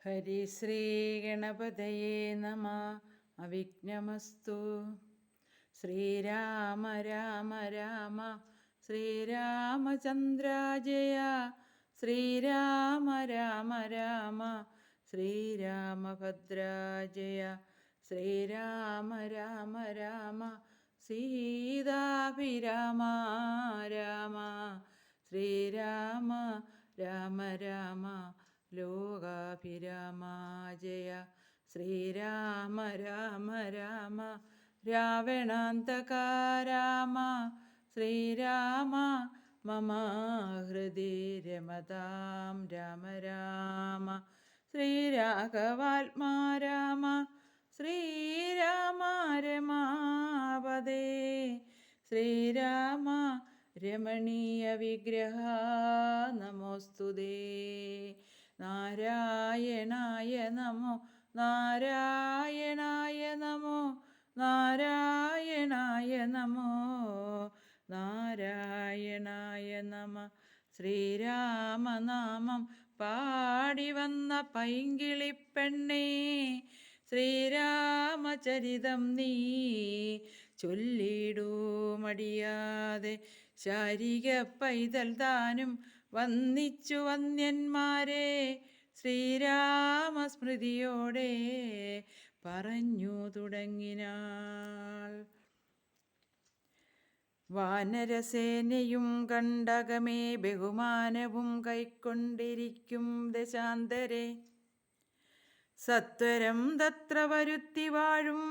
ഹരിശ്രീ ഗണപതയേ നമ. അവിഘ്നമസ്തു. ശ്രീരാമ രാമ രാമ ശ്രീരാമചന്ദ്ര ജയ. ശ്രീരാമ രാമ രാമ ശ്രീരാമഭദ്ര ജയ. ശ്രീരാമ രാമ രാമ സീതാഭിരാമ രാമ. ശ്രീരാമ രാമ രാമ ലോകാഭിരാമ ജയ. ശ്രീരാമ രാമ രാമ രാവണാന്തക രാമ. ശ്രീരാമ മമ ഹൃദി രമതാം രാമ രാമ. ശ്രീരാഘവാത്മാ രാമ. ശ്രീരാമ രമാപദേ. ശ്രീരാമ രമണീയ വിഗ്രഹ നമോസ്തുതേ. നാരായണായ നമോ നാരായണായ നമോ നാരായണായ നമോ നാരായണായ നമ. ശ്രീരാമനാമം പാടി വന്ന പൈങ്കിളിപ്പെണ്ണേ, ശ്രീരാമചരിതം നീ ചൊല്ലിടൂ മടിയാതെ. ശാരിക പൈതൽ താനും വന്നിച്ചു വന്യന്മാരെ, ശ്രീരാമസ്മൃതിയോടെ പറഞ്ഞു തുടങ്ങിനാൾ. വാനരസേനയും കണ്ടകമേ ബഹുമാനവും കൈക്കൊണ്ടിരിക്കും ദശാന്തരെ. സത്വരം തത്ര വരുത്തി വാഴും